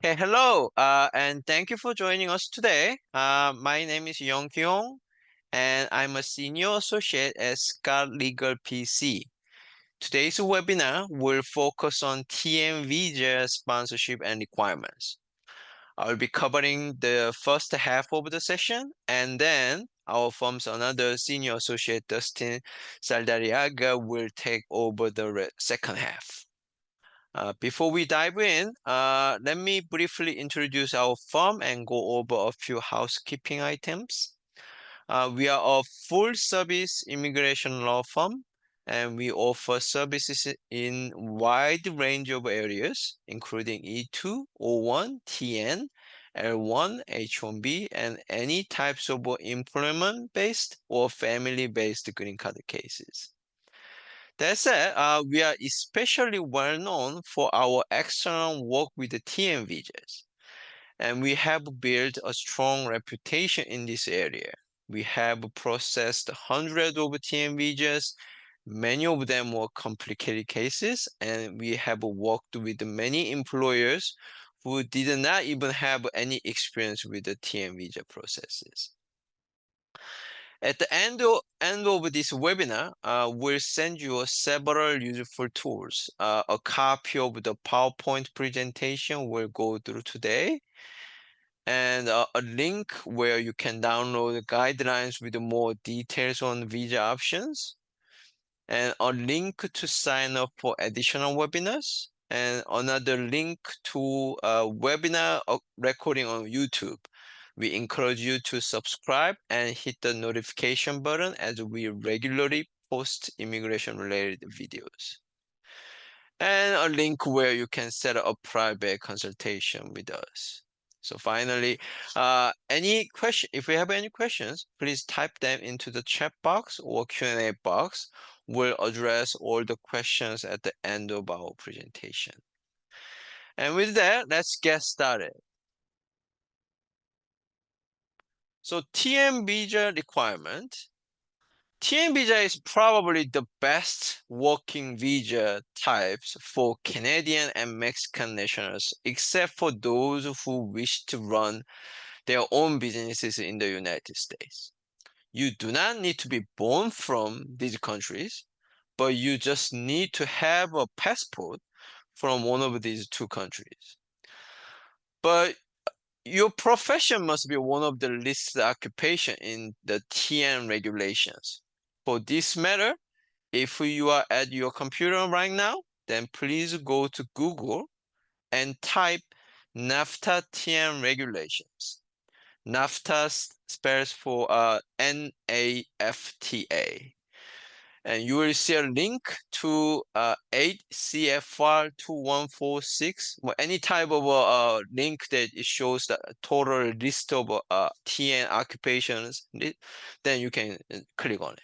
Okay, hello, and thank you for joining us today. My name is Yongki, and I'm a senior associate at Scott Legal PC. Today's webinar will focus on TM visa sponsorship and requirements. I'll be covering the first half of the session, and then our firm's another senior associate, Dustin Saldarriaga, will take over the second half. Before we dive in, let me briefly introduce our firm and go over a few housekeeping items. We are a full-service immigration law firm, and we offer services in wide range of areas, including E2, O1, TN, L1, H1B, and any types of employment-based or family-based green card cases. That said, we are especially well known for our excellent work with the TN visas, and we have built a strong reputation in this area. We have processed hundreds of TN visas. Many of them were complicated cases, and we have worked with many employers who did not even have any experience with the TN visa processes. At the end of this webinar, we'll send you several useful tools. A copy of the PowerPoint presentation we'll go through today, and a link where you can download the guidelines with more details on visa options, and a link to sign up for additional webinars, and another link to a webinar recording on YouTube. We encourage you to subscribe and hit the notification button as we regularly post immigration-related videos. And a link where you can set up a private consultation with us. So finally, if you have any questions, please type them into the chat box or Q&A box. We'll address all the questions at the end of our presentation. And with that, let's get started. So TN visa requirement. TN visa is probably the best working visa types for Canadian and Mexican nationals, except for those who wish to run their own businesses in the United States. You do not need to be born from these countries, but you just need to have a passport from one of these two countries. But your profession must be one of the listed occupation in the TN regulations. For this matter, if you are at your computer right now, then please go to Google and type NAFTA TN regulations. NAFTA spells for NAFTA. And you will see a link to 8 CFR 2146, or any type of link that it shows the total list of TN occupations, then you can click on it.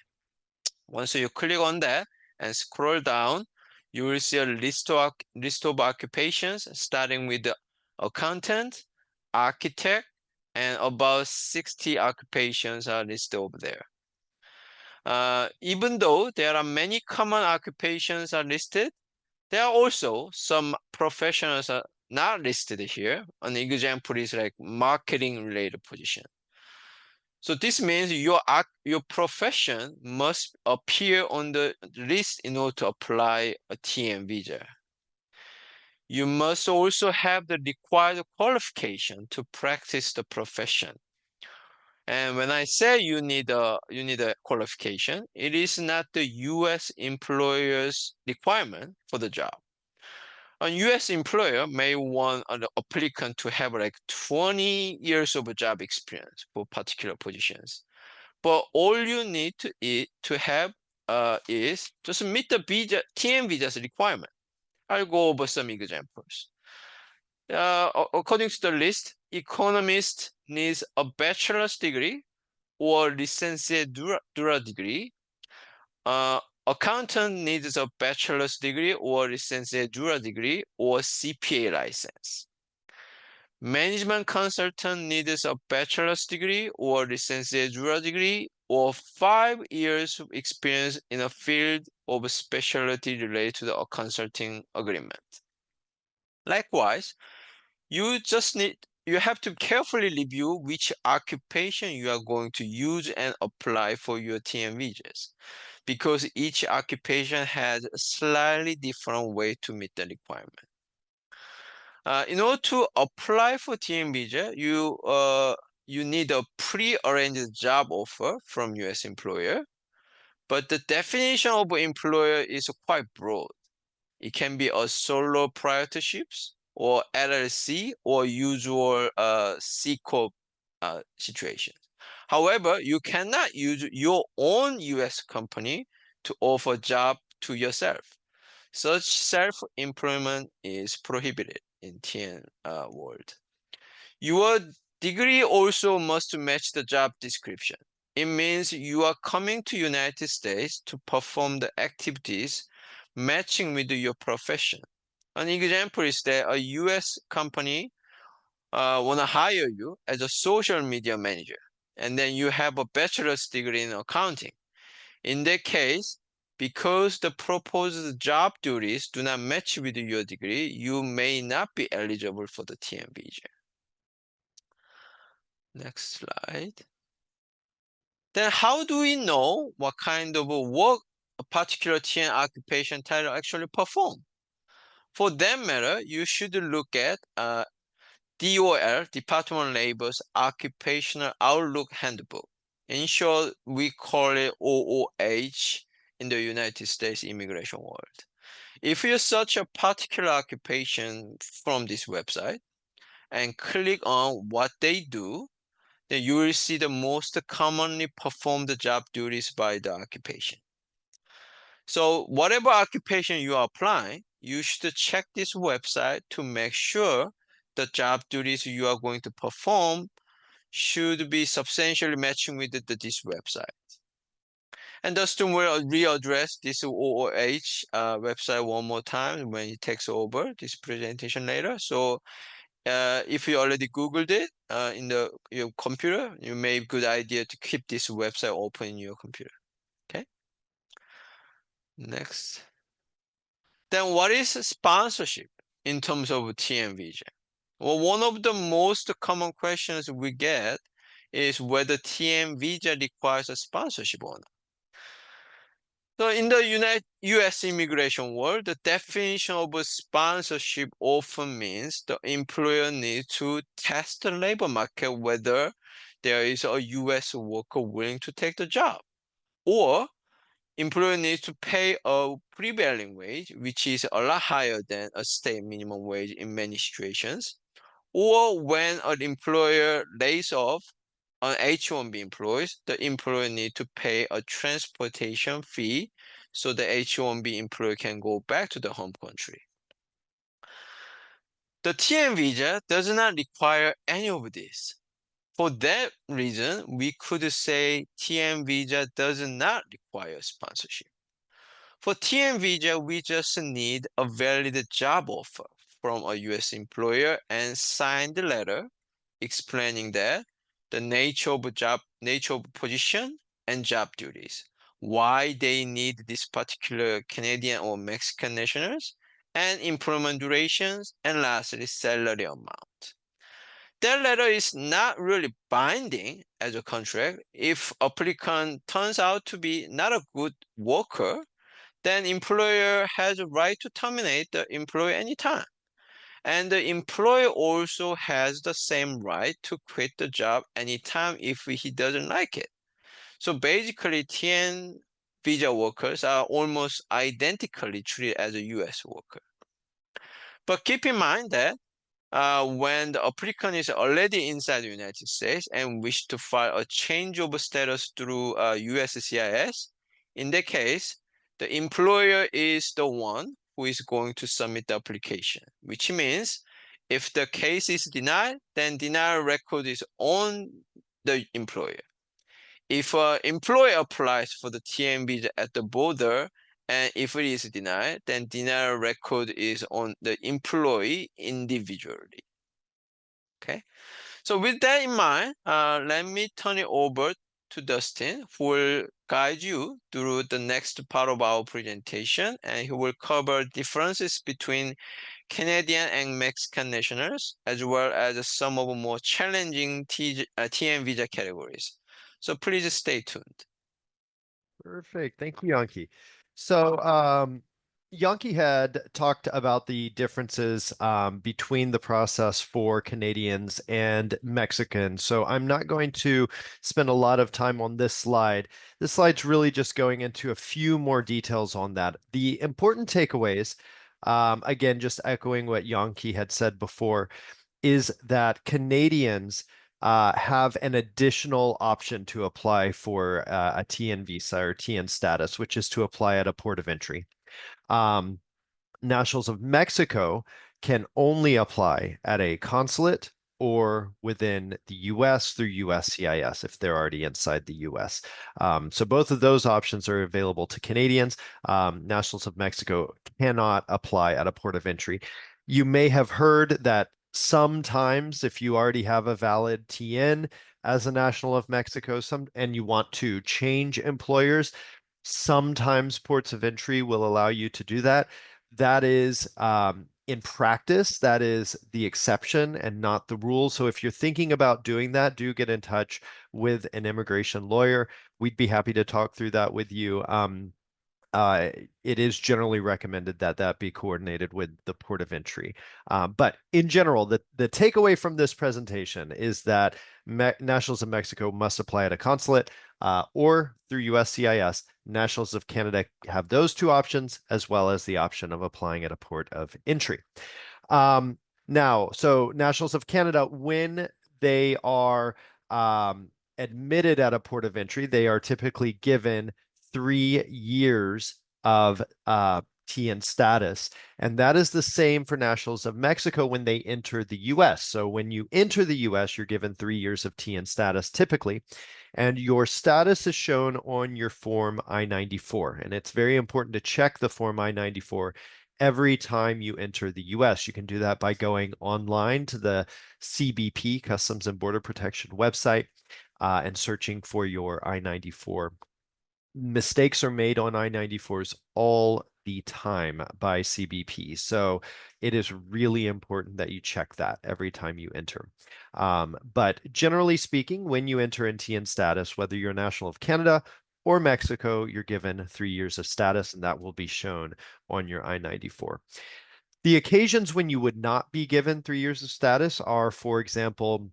Once you click on that and scroll down, you will see a list of occupations starting with the accountant, architect, and about 60 occupations are listed over there. Even though there are many common occupations are listed, there are also some professions are not listed here. An example is like marketing related position. So this means your profession must appear on the list in order to apply a TN visa. You must also have the required qualification to practice the profession. And when I say you need a qualification, it is not the U.S. employer's requirement for the job. A U.S. employer may want an applicant to have like 20 years of job experience for particular positions. But all you need to have is just meet the TN visa's requirement. I'll go over some examples. According to the list, economist needs a bachelor's degree or licenciatura degree. Accountant needs a bachelor's degree or licenciatura degree or CPA license. Management consultant needs a bachelor's degree or licenciatura degree or 5 years of experience in a field of specialty related to the consulting agreement. Likewise, You have to carefully review which occupation you are going to use and apply for your TN visas, because each occupation has a slightly different way to meet the requirement. In order to apply for TN visa, you need a pre-arranged job offer from US employer, but the definition of employer is quite broad. It can be a solo proprietorships or LLC or usual C Corp situation. However, you cannot use your own US company to offer job to yourself. Such self-employment is prohibited in TN world. Your degree also must match the job description. It means you are coming to United States to perform the activities matching with your profession. An example is that a US company want to hire you as a social media manager, and then you have a bachelor's degree in accounting. In that case, because the proposed job duties do not match with your degree, you may not be eligible for the TN visa. Next slide. Then how do we know what kind of work a particular TN occupation title actually perform? For that matter, you should look at DOL, Department of Labor's Occupational Outlook Handbook. In short, we call it OOH in the United States immigration world. If you search a particular occupation from this website and click on what they do, then you will see the most commonly performed job duties by the occupation. So whatever occupation you are applying, you should check this website to make sure the job duties you are going to perform should be substantially matching with this website. And Dustin will readdress this OOH website one more time when he takes over this presentation later. So if you already Googled it in your computer, you may be a good idea to keep this website open in your computer. Okay. Next. Then what is sponsorship in terms of TN visa? Well, one of the most common questions we get is whether TN visa requires a sponsorship or not. So in the US immigration world, the definition of a sponsorship often means the employer needs to test the labor market whether there is a US worker willing to take the job, or employer needs to pay a prevailing wage, which is a lot higher than a state minimum wage in many situations, or when an employer lays off an H-1B employees, the employer needs to pay a transportation fee so the H-1B employee can go back to the home country. The TN visa does not require any of this. For that reason, we could say TN visa does not require sponsorship. For TN visa, we just need a valid job offer from a US employer and signed letter explaining that the nature of position and job duties, why they need this particular Canadian or Mexican nationals, and employment durations, and lastly, salary amount. That letter is not really binding as a contract. If applicant turns out to be not a good worker, then employer has a right to terminate the employee anytime. And the employer also has the same right to quit the job anytime if he doesn't like it. So basically, TN visa workers are almost identically treated as a US worker. But keep in mind that when the applicant is already inside the United States and wish to file a change of status through USCIS, in that case, the employer is the one who is going to submit the application, which means if the case is denied, then denial record is on the employer. If an employer applies for the TN visa at the border, and if it is denied, then denial record is on the employee individually. Okay, so with that in mind, let me turn it over to Dustin, who will guide you through the next part of our presentation, and he will cover differences between Canadian and Mexican nationals, as well as some of the more challenging TN visa categories. So please stay tuned. Perfect. Thank you, Yonki. So, Yonki had talked about the differences between the process for Canadians and Mexicans. So I'm not going to spend a lot of time on this slide. This slide's really just going into a few more details on that. The important takeaways, again, just echoing what Yonki had said before, is that Canadians have an additional option to apply for a TN visa or TN status, which is to apply at a port of entry. Um, Nationals of Mexico can only apply at a consulate or within the US through USCIS if they're already inside the US. So both of those options are available to Canadians. Nationals of Mexico cannot apply at a port of entry. You may have heard that sometimes if you already have a valid TN as a national of Mexico and you want to change employers, sometimes ports of entry will allow you to do that. That is, in practice, that is the exception and not the rule. So if you're thinking about doing that, do get in touch with an immigration lawyer. We'd be happy to talk through that with you. It is generally recommended that that be coordinated with the port of entry. But in general, the takeaway from this presentation is that nationals of Mexico must apply at a consulate or through USCIS. Nationals of Canada have those two options, as well as the option of applying at a port of entry. Now, so nationals of Canada, when they are admitted at a port of entry, they are typically given 3 years of TN status. And that is the same for nationals of Mexico when they enter the US. So when you enter the US, you're given 3 years of TN status typically. And your status is shown on your form I-94. And it's very important to check the form I-94 every time you enter the US. You can do that by going online to the CBP, Customs and Border Protection website, and searching for your I-94. Mistakes are made on I-94s all the time by CBP. So it is really important that you check that every time you enter. But generally speaking, when you enter in TN status, whether you're a national of Canada or Mexico, you're given 3 years of status, and that will be shown on your I-94. The occasions when you would not be given 3 years of status are, for example,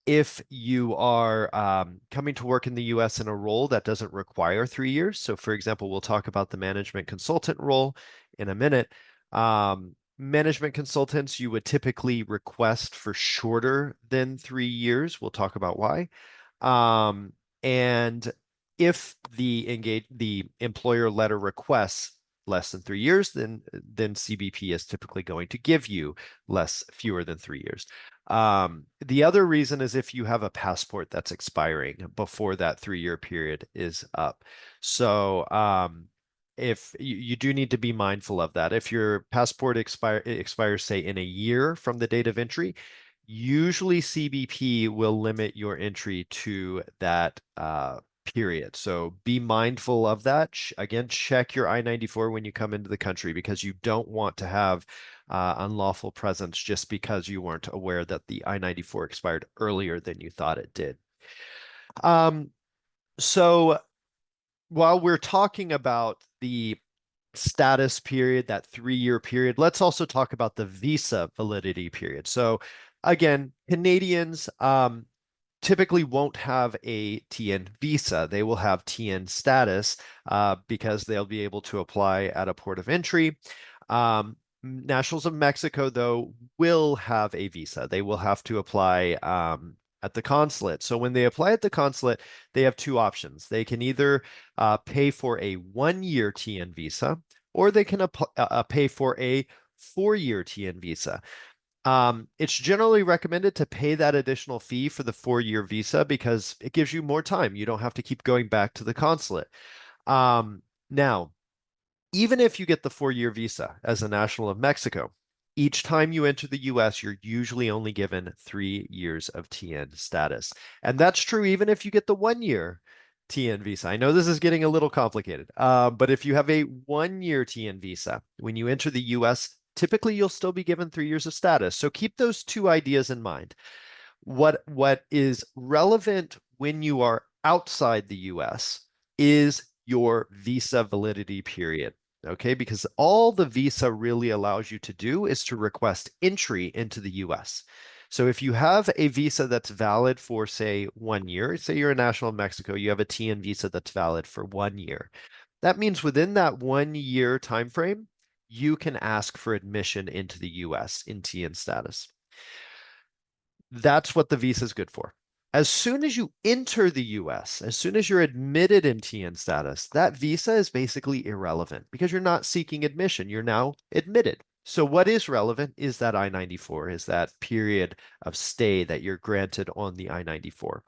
if you are coming to work in the US in a role that doesn't require 3 years. So for example, we'll talk about the management consultant role in a minute. Management consultants, you would typically request for shorter than 3 years. We'll talk about why. And if the employer letter requests less than 3 years, then CBP is typically going to give you fewer than 3 years. The other reason is if you have a passport that's expiring before that 3-year period is up. So if you do need to be mindful of that. If your passport expires, say, in a year from the date of entry, usually CBP will limit your entry to that period. So be mindful of that. Again, check your I-94 when you come into the country because you don't want to have unlawful presence just because you weren't aware that the I-94 expired earlier than you thought it did. So while we're talking about the status period, that 3-year period, let's also talk about the visa validity period. So again, Canadians typically won't have a TN visa. They will have TN status because they'll be able to apply at a port of entry. Nationals of Mexico, though, will have a visa. They will have to apply at the consulate. So when they apply at the consulate, they have two options. They can either pay for a 1-year TN visa, or they can pay for a 4-year TN visa. It's generally recommended to pay that additional fee for the 4-year visa because it gives you more time. You don't have to keep going back to the consulate. Now, even if you get the 4-year visa as a national of Mexico, each time you enter the US, you're usually only given 3 years of TN status. And that's true even if you get the 1-year TN visa. I know this is getting a little complicated, but if you have a 1-year TN visa, when you enter the US, typically you'll still be given 3 years of status. So keep those two ideas in mind. What is relevant when you are outside the US is your visa validity period. Okay, because all the visa really allows you to do is to request entry into the US. So if you have a visa that's valid for, say, 1 year, say you're a national of Mexico, you have a TN visa that's valid for 1 year. That means within that 1 year time frame, you can ask for admission into the US in TN status. That's what the visa is good for. As soon as you enter the US, as soon as you're admitted in TN status, that visa is basically irrelevant because you're not seeking admission. You're now admitted. So what is relevant is that I-94, is that period of stay that you're granted on the I-94.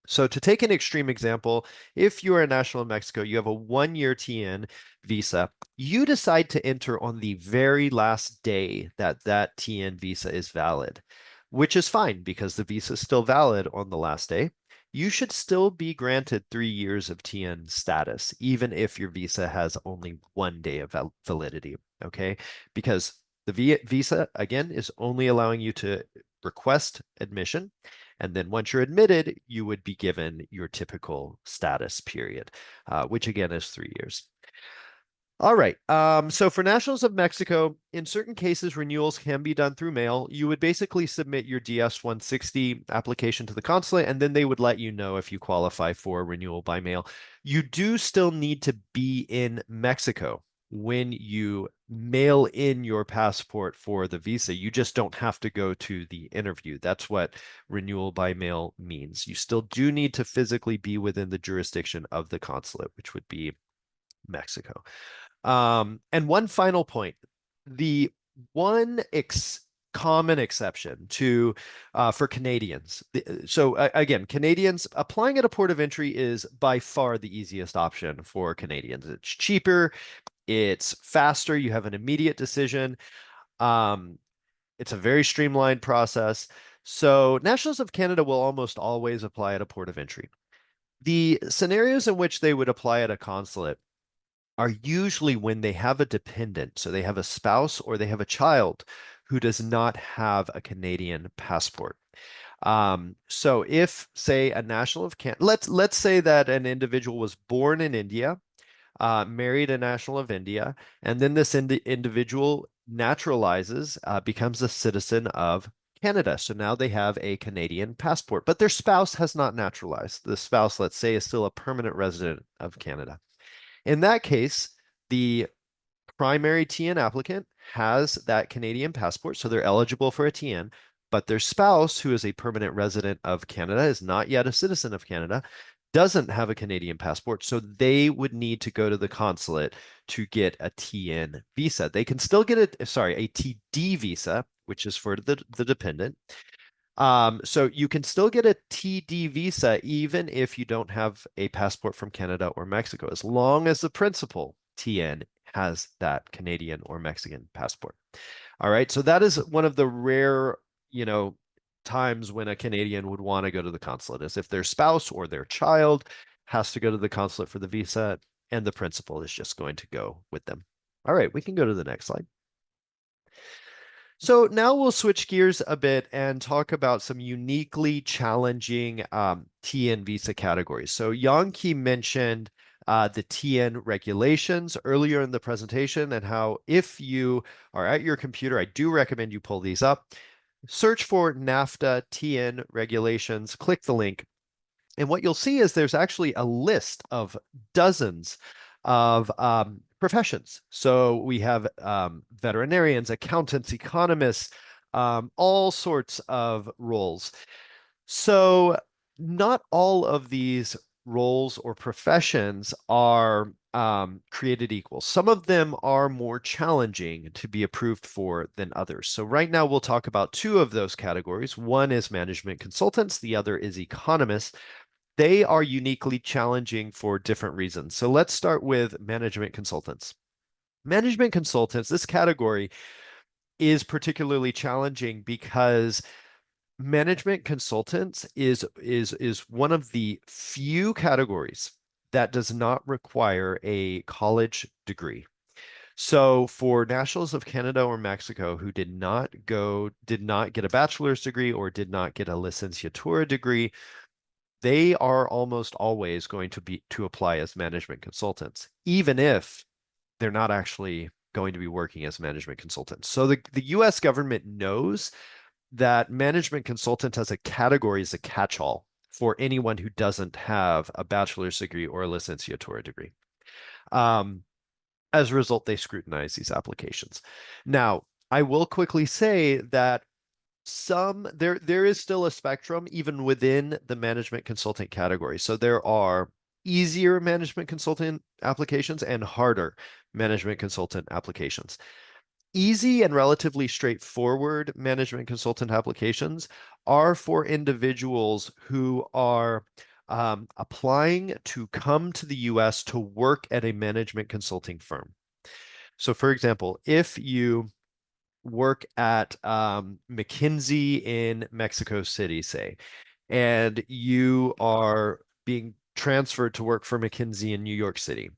So to take an extreme example, if you are a national of Mexico, you have a 1 year TN visa, you decide to enter on the very last day that that TN visa is valid, which is fine because the visa is still valid on the last day. You should still be granted 3 years of TN status, even if your visa has only 1 day of validity, okay? Because the visa, again, is only allowing you to request admission. And then once you're admitted, you would be given your typical status period, which again is 3 years. All right. So for nationals of Mexico, in certain cases, renewals can be done through mail. You would basically submit your DS-160 application to the consulate, and then they would let you know if you qualify for a renewal by mail. You do still need to be in Mexico when you mail in your passport for the visa. You just don't have to go to the interview. That's what renewal by mail means. You still do need to physically be within the jurisdiction of the consulate, which would be Mexico. And one final point, the one common exception to for Canadians. So again, Canadians applying at a port of entry is by far the easiest option for Canadians. It's cheaper, it's faster, you have an immediate decision. It's a very streamlined process. So nationals of Canada will almost always apply at a port of entry. The scenarios in which they would apply at a consulate are usually when they have a dependent. So they have a spouse or they have a child who does not have a Canadian passport. So if, say, a national of Canada, let's say that an individual was born in India, married a national of India, and then this individual naturalizes, becomes a citizen of Canada. So now they have a Canadian passport, but their spouse has not naturalized. The spouse, let's say, is still a permanent resident of Canada. In that case, the primary TN applicant has that Canadian passport, so they're eligible for a TN, but their spouse, who is a permanent resident of Canada, is not yet a citizen of Canada, doesn't have a Canadian passport, so they would need to go to the consulate to get a TN visa. They can still get a TD visa, which is for the dependent. So you can still get a TD visa even if you don't have a passport from Canada or Mexico, as long as the principal TN has that Canadian or Mexican passport. All right, so that is one of the rare, times when a Canadian would want to go to the consulate, is if their spouse or their child has to go to the consulate for the visa, and the principal is just going to go with them. All right, we can go to the next slide. So now we'll switch gears a bit and talk about some uniquely challenging TN visa categories. So Yongki mentioned the TN regulations earlier in the presentation, and how if you are at your computer, I do recommend you pull these up. Search for NAFTA TN regulations, click the link, and what you'll see is there's actually a list of dozens of professions. So we have veterinarians, accountants, economists, all sorts of roles. So not all of these roles or professions are created equal. Some of them are more challenging to be approved for than others. So right now we'll talk about two of those categories. One is management consultants, the other is economists. They are uniquely challenging for different reasons. So let's start with management consultants. Management consultants, this category is particularly challenging because management consultants is one of the few categories that does not require a college degree. So for nationals of Canada or Mexico who did not get a bachelor's degree or did not get a licenciatura degree, they are almost always going to apply as management consultants, even if they're not actually going to be working as management consultants. So the US government knows that management consultant as a category is a catch-all for anyone who doesn't have a bachelor's degree or a licenciatura degree. As a result, they scrutinize these applications. Now, I will quickly say that there is still a spectrum even within the management consultant category. So there are easier management consultant applications and harder management consultant applications. Easy and relatively straightforward management consultant applications are for individuals who are applying to come to the US to work at a management consulting firm. So, for example, if you work at McKinsey in Mexico City, say, and you are being transferred to work for McKinsey in New York City,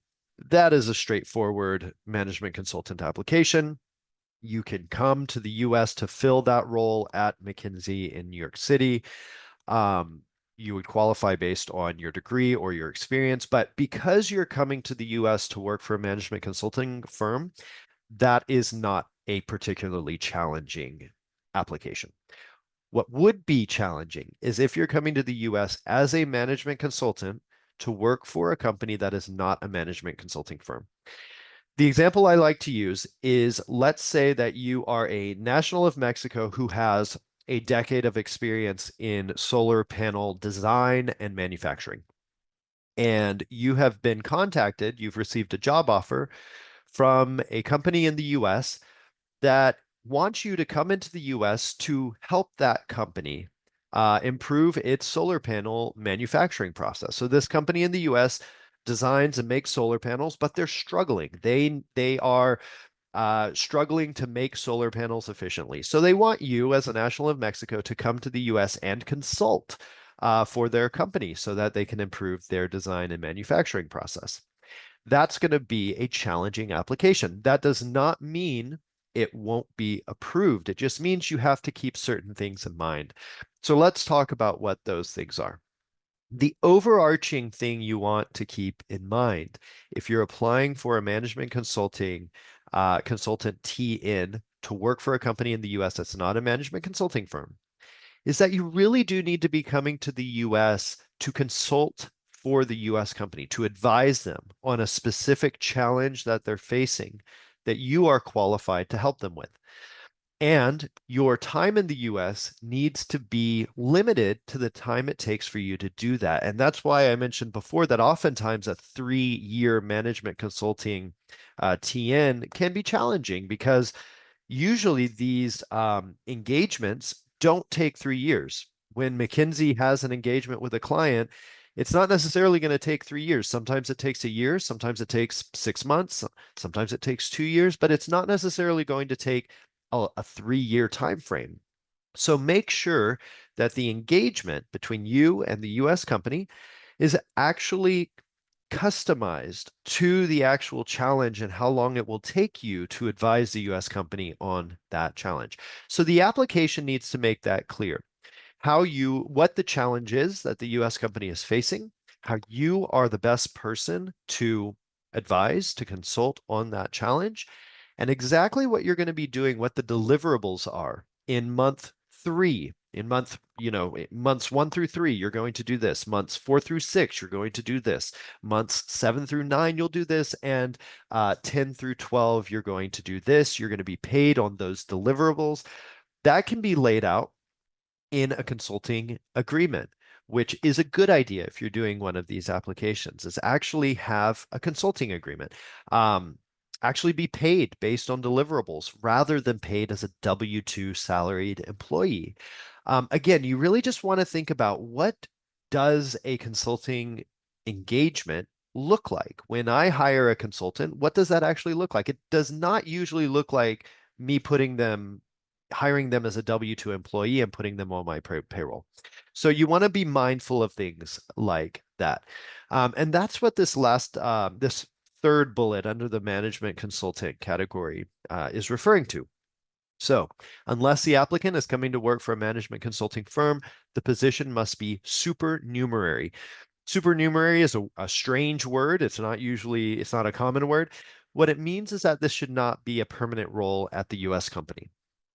that is a straightforward management consultant application. You can come to the US to fill that role at McKinsey in New York City. You would qualify based on your degree or your experience, but because you're coming to the US to work for a management consulting firm, that is not a particularly challenging application. What would be challenging is if you're coming to the US as a management consultant to work for a company that is not a management consulting firm. The example I like to use is, let's say that you are a national of Mexico who has a decade of experience in solar panel design and manufacturing. And you have been contacted, you've received a job offer from a company in the US that wants you to come into the US to help that company improve its solar panel manufacturing process. So this company in the US designs and makes solar panels, but they're struggling. They are struggling to make solar panels efficiently. So they want you, as a national of Mexico, to come to the US and consult for their company so that they can improve their design and manufacturing process. That's going to be a challenging application. That does not mean it won't be approved. It just means you have to keep certain things in mind. So let's talk about what those things are. The overarching thing you want to keep in mind if you're applying for a management consultant TN to work for a company in the US that's not a management consulting firm is that you really do need to be coming to the US to consult for the US company, to advise them on a specific challenge that they're facing that you are qualified to help them with. And your time in the US needs to be limited to the time it takes for you to do that. And that's why I mentioned before that oftentimes a 3-year management consulting TN can be challenging because usually these engagements don't take 3 years. When McKinsey has an engagement with a client, it's not necessarily going to take 3 years. Sometimes it takes a year, sometimes it takes 6 months, sometimes it takes 2 years, but it's not necessarily going to take a 3-year time frame. So make sure that the engagement between you and the US company is actually customized to the actual challenge and how long it will take you to advise the US company on that challenge. So the application needs to make that clear. What the challenge is that the US company is facing, how you are the best person to advise, to consult on that challenge, and exactly what you're going to be doing, what the deliverables are in month 3. In months 1 through 3, you're going to do this. Months 4 through 6, you're going to do this. Months 7 through 9, you'll do this. And 10 through 12, you're going to do this. You're going to be paid on those deliverables. That can be laid out in a consulting agreement, which is a good idea if you're doing one of these applications, is actually have a consulting agreement. Actually be paid based on deliverables rather than paid as a W-2 salaried employee. Again, you really just want to think about, what does a consulting engagement look like? When I hire a consultant, what does that actually look like? It does not usually look like me hiring them as a W-2 employee and putting them on my payroll. So you want to be mindful of things like that. And that's what this third bullet under the management consultant category is referring to. So, unless the applicant is coming to work for a management consulting firm, the position must be supernumerary. Supernumerary is a strange word. It's not a common word. What it means is that this should not be a permanent role at the US company.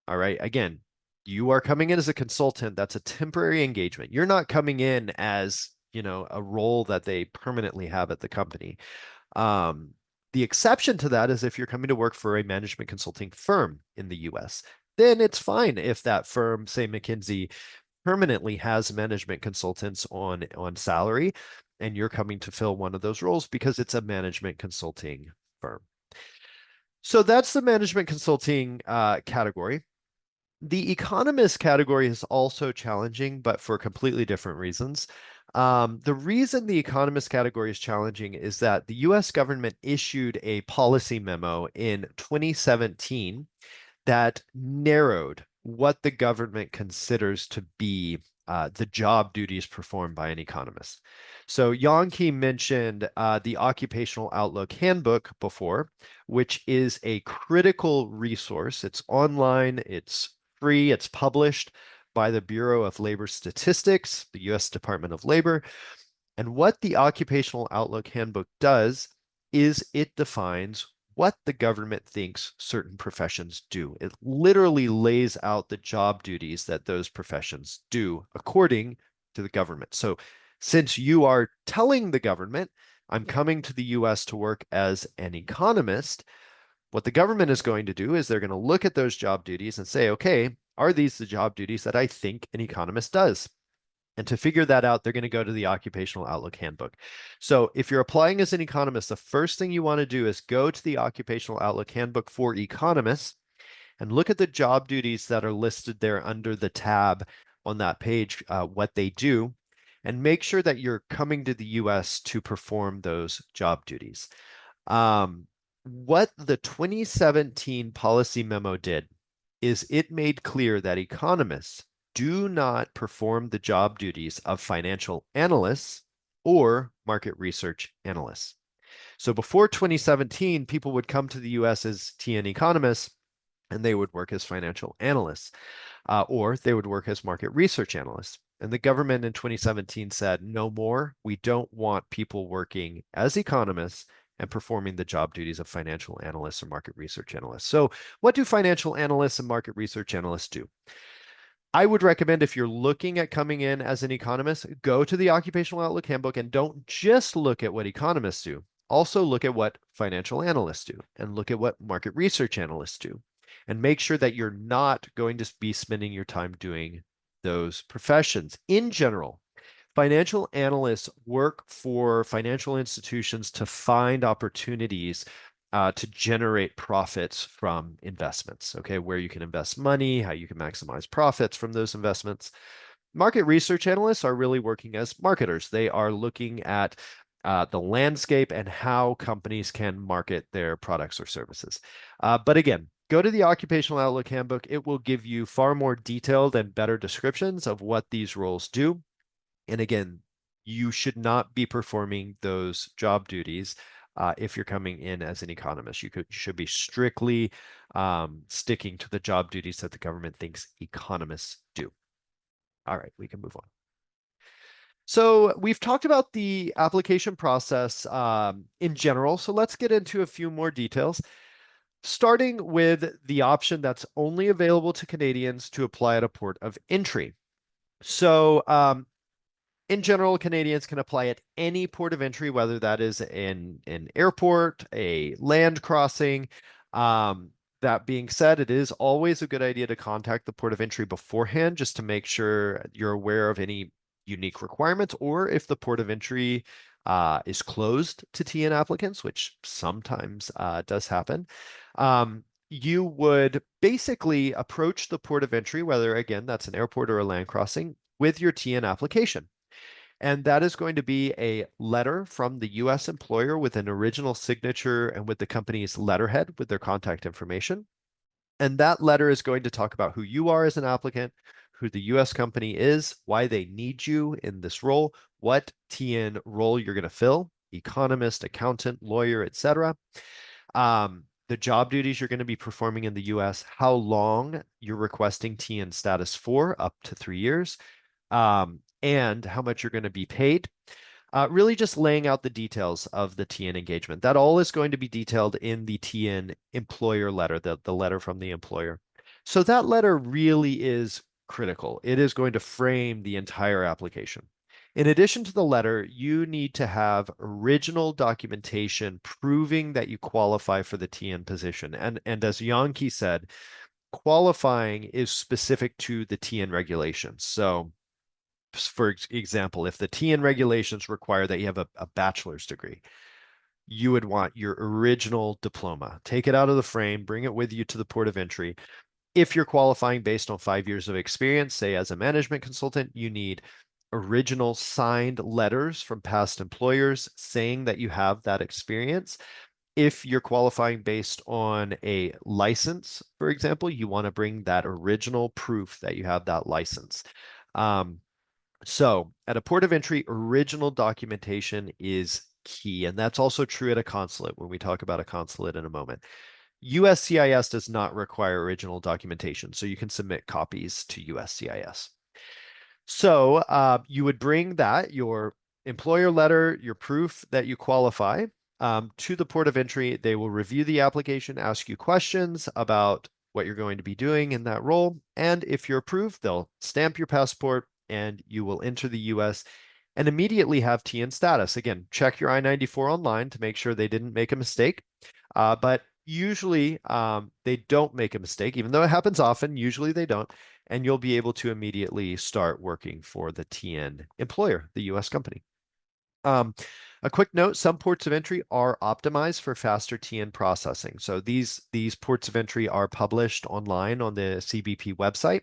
All right. Again, you are coming in as a consultant. That's a temporary engagement. You're not coming in as, a role that they permanently have at the company. The exception to that is if you're coming to work for a management consulting firm in the US, then it's fine if that firm, say McKinsey, permanently has management consultants on salary, and you're coming to fill one of those roles because it's a management consulting firm. So that's the management consulting category. The economist category is also challenging, but for completely different reasons. The reason the economist category is challenging is that the US government issued a policy memo in 2017 that narrowed what the government considers to be the job duties performed by an economist. So Yongki mentioned the Occupational Outlook Handbook before, which is a critical resource. It's online, it's free, it's published by the Bureau of Labor Statistics, the US Department of Labor. And what the Occupational Outlook Handbook does is it defines what the government thinks certain professions do. It literally lays out the job duties that those professions do according to the government. So since you are telling the government, I'm coming to the US to work as an economist, what the government is going to do is they're going to look at those job duties and say, okay, are these the job duties that I think an economist does? And to figure that out, they're going to go to the Occupational Outlook Handbook. So if you're applying as an economist, the first thing you want to do is go to the Occupational Outlook Handbook for economists and look at the job duties that are listed there under the tab on that page, what they do, and make sure that you're coming to the US to perform those job duties. What the 2017 policy memo did is it made clear that economists do not perform the job duties of financial analysts or market research analysts. So before 2017, people would come to the US as TN economists and they would work as financial analysts, or they would work as market research analysts. And the government in 2017 said, no more. We don't want people working as economists and performing the job duties of financial analysts or market research analysts. So what do financial analysts and market research analysts do? I would recommend if you're looking at coming in as an economist, go to the Occupational Outlook Handbook and don't just look at what economists do. Also look at what financial analysts do and look at what market research analysts do. And make sure that you're not going to be spending your time doing those professions. In general, financial analysts work for financial institutions to find opportunities to generate profits from investments, okay, where you can invest money, how you can maximize profits from those investments. Market research analysts are really working as marketers. They are looking at the landscape and how companies can market their products or services. But again, go to the Occupational Outlook Handbook. It will give you far more detailed and better descriptions of what these roles do. And again, you should not be performing those job duties if you're coming in as an economist. You should be strictly sticking to the job duties that the government thinks economists do. All right, we can move on. So we've talked about the application process in general. So let's get into a few more details, starting with the option that's only available to Canadians to apply at a port of entry. So in general, Canadians can apply at any port of entry, whether that is in an airport, a land crossing. That being said, it is always a good idea to contact the port of entry beforehand just to make sure you're aware of any unique requirements, or if the port of entry is closed to TN applicants, which sometimes does happen. You would basically approach the port of entry, whether again that's an airport or a land crossing, with your TN application. And that is going to be a letter from the US employer with an original signature and with the company's letterhead with their contact information. And that letter is going to talk about who you are as an applicant, who the US company is, why they need you in this role, what TN role you're going to fill, economist, accountant, lawyer, etc. The job duties you're going to be performing in the US, how long you're requesting TN status for, up to 3 years, and how much you're going to be paid. Really just laying out the details of the TN engagement. That all is going to be detailed in the TN employer letter, the letter from the employer. So that letter really is critical. It is going to frame the entire application. In addition to the letter, you need to have original documentation proving that you qualify for the TN position. And as Yongki said, qualifying is specific to the TN regulations. So for example, if the TN regulations require that you have a bachelor's degree, you would want your original diploma. Take it out of the frame, bring it with you to the port of entry. If you're qualifying based on 5 years of experience, say as a management consultant, you need original signed letters from past employers saying that you have that experience. If you're qualifying based on a license, for example, you want to bring that original proof that you have that license. So at a port of entry, original documentation is key. And that's also true at a consulate when we talk about a consulate in a moment. USCIS does not require original documentation, so you can submit copies to USCIS. So you would bring that, your employer letter, your proof that you qualify, to the port of entry. They will review the application, ask you questions about what you're going to be doing in that role. And if you're approved, they'll stamp your passport and you will enter the US and immediately have TN status. Again, check your I-94 online to make sure they didn't make a mistake. But usually they don't make a mistake, even though it happens often. Usually they don't. And you'll be able to immediately start working for the TN employer, the US company. A quick note, some ports of entry are optimized for faster TN processing. So these ports of entry are published online on the CBP website.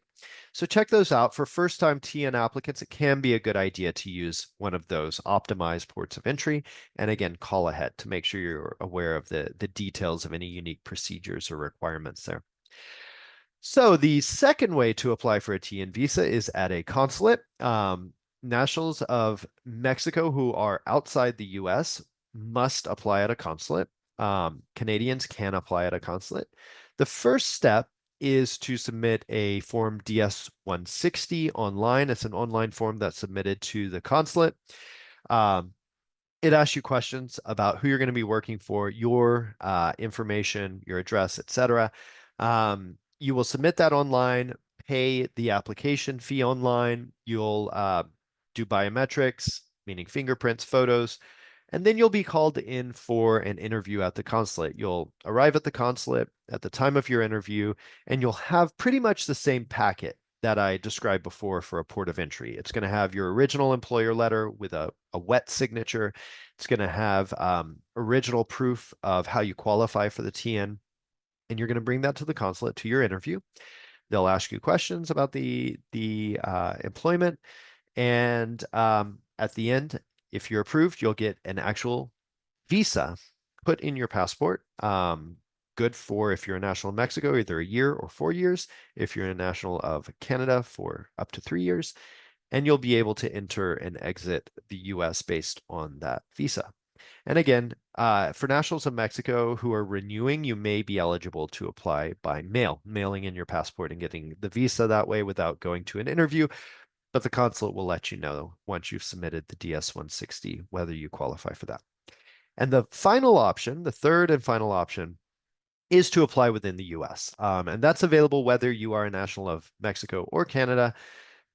So check those out. For first-time TN applicants, it can be a good idea to use one of those optimized ports of entry. And again, call ahead to make sure you're aware of the details of any unique procedures or requirements there. So the second way to apply for a TN visa is at a consulate. Nationals of Mexico who are outside the US must apply at a consulate. Canadians can apply at a consulate. The first step is to submit a form DS-160 online. It's an online form that's submitted to the consulate. It asks you questions about who you're going to be working for, your information, your address, etc. You will submit that online, pay the application fee online. You'll do biometrics, meaning fingerprints, photos, and then you'll be called in for an interview at the consulate. You'll arrive at the consulate at the time of your interview, and you'll have pretty much the same packet that I described before for a port of entry. It's going to have your original employer letter with a wet signature. It's going to have original proof of how you qualify for the TN, and you're going to bring that to the consulate to your interview. They'll ask you questions about the employment, and at the end, if you're approved, you'll get an actual visa put in your passport. Good for if you're a national of Mexico, either a year or 4 years. If you're a national of Canada, for up to 3 years. And you'll be able to enter and exit the US based on that visa. And again, for nationals of Mexico who are renewing, you may be eligible to apply by mail, mailing in your passport and getting the visa that way without going to an interview. But the consulate will let you know once you've submitted the DS-160 whether you qualify for that. And the final option, the third and final option, is to apply within the US. And that's available whether you are a national of Mexico or Canada.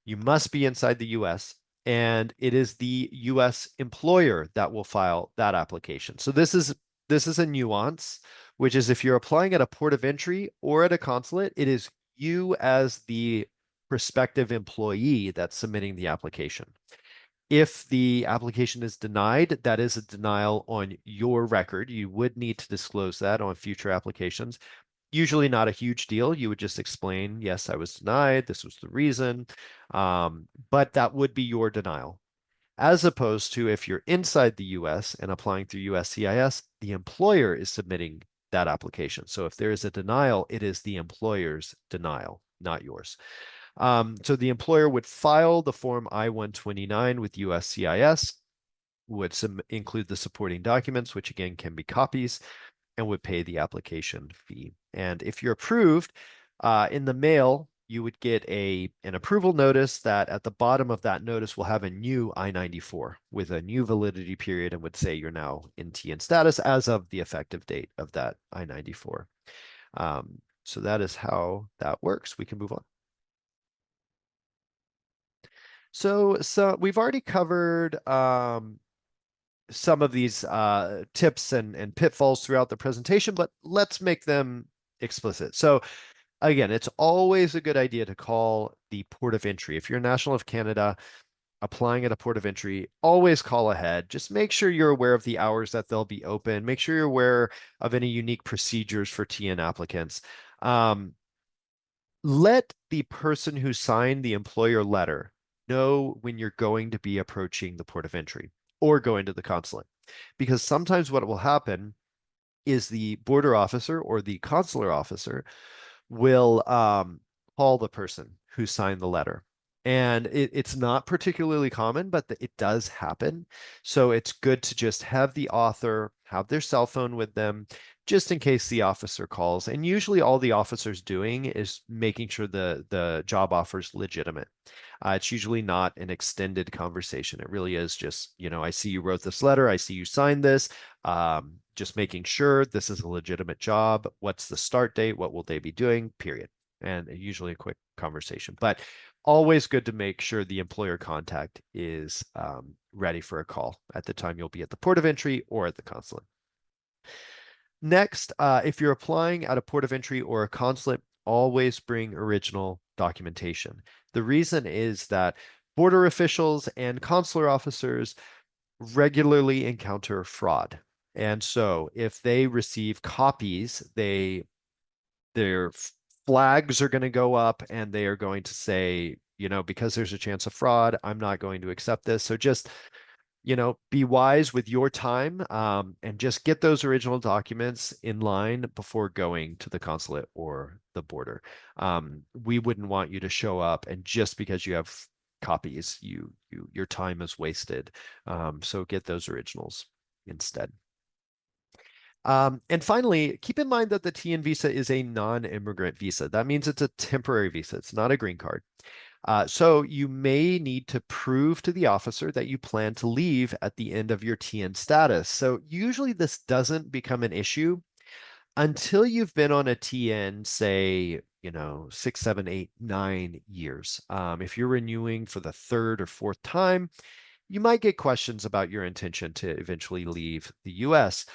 You must be inside the US, and it is the US employer that will file that application. So this is a nuance, which is if you're applying at a port of entry or at a consulate, it is you as the prospective employee that's submitting the application. If the application is denied, that is a denial on your record. You would need to disclose that on future applications. Usually not a huge deal. You would just explain, yes, I was denied. This was the reason. But that would be your denial. As opposed to if you're inside the US and applying through USCIS, the employer is submitting that application. So if there is a denial, it is the employer's denial, not yours. So the employer would file the form I-129 with USCIS. would include the supporting documents, which again can be copies, and would pay the application fee. And if you're approved, in the mail, you would get an approval notice that at the bottom of that notice will have a new I-94 with a new validity period and would say you're now in TN status as of the effective date of that I-94. So that is how that works. We can move on. So we've already covered some of these tips and pitfalls throughout the presentation, but let's make them explicit. So again, it's always a good idea to call the port of entry. If you're a national of Canada applying at a port of entry, always call ahead. Just make sure you're aware of the hours that they'll be open. Make sure you're aware of any unique procedures for TN applicants. Let the person who signed the employer letter know when you're going to be approaching the port of entry or going to the consulate. Because sometimes what will happen is the border officer or the consular officer will call the person who signed the letter. And it's not particularly common, but it does happen. So it's good to just have the author have their cell phone with them, just in case the officer calls. And usually all the officer's doing is making sure the job offer is legitimate. It's usually not an extended conversation. It really is just, I see you wrote this letter. I see you signed this. Just making sure this is a legitimate job. What's the start date? What will they be doing? Period. And usually a quick conversation, but always good to make sure the employer contact is ready for a call at the time you'll be at the port of entry or at the consulate. Next, if you're applying at a port of entry or a consulate, always bring original documentation. The reason is that border officials and consular officers regularly encounter fraud. And so if they receive copies, their flags are going to go up and they are going to say, because there's a chance of fraud, I'm not going to accept this. So just, be wise with your time and just get those original documents in line before going to the consulate or the border. We wouldn't want you to show up and just because you have copies, your time is wasted. So get those originals instead. And finally, keep in mind that the TN visa is a non-immigrant visa. That means it's a temporary visa. It's not a green card. So you may need to prove to the officer that you plan to leave at the end of your TN status. So usually this doesn't become an issue until you've been on a TN, say, 6, 7, 8, 9 years. If you're renewing for the third or fourth time, you might get questions about your intention to eventually leave the US.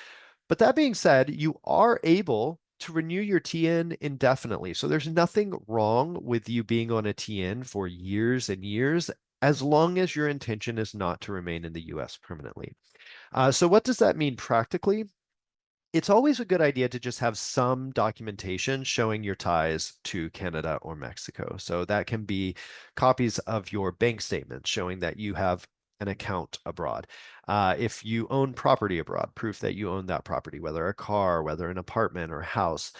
But that being said, you are able to renew your TN indefinitely. So there's nothing wrong with you being on a TN for years and years, as long as your intention is not to remain in the US permanently. So what does that mean practically? It's always a good idea to just have some documentation showing your ties to Canada or Mexico. So that can be copies of your bank statements showing that you have an account abroad. If you own property abroad, proof that you own that property, whether a car, whether an apartment or house,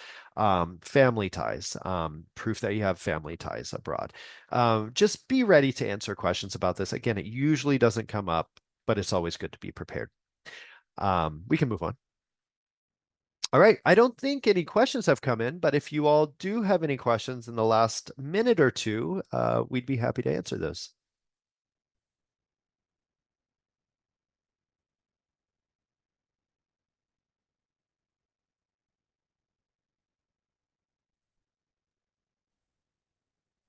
family ties, proof that you have family ties abroad. Just be ready to answer questions about this. Again, it usually doesn't come up, but it's always good to be prepared. We can move on. All right. I don't think any questions have come in, but if you all do have any questions in the last minute or two, we'd be happy to answer those.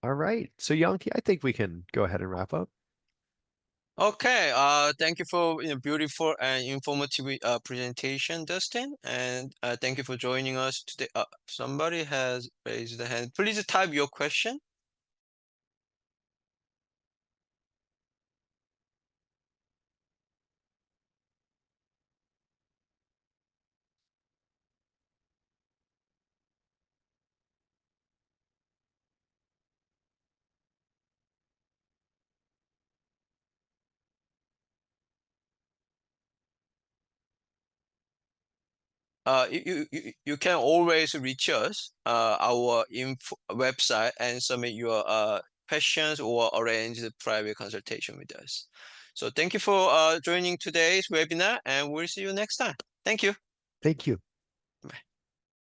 All right. So Yongki, I think we can go ahead and wrap up. Okay, thank you for beautiful and informative presentation, Dustin, and thank you for joining us today. Somebody has raised the hand. Please type your question. You can always reach us, our info website, and submit your questions or arrange the private consultation with us. So thank you for joining today's webinar, and we'll see you next time. Thank you. Thank you.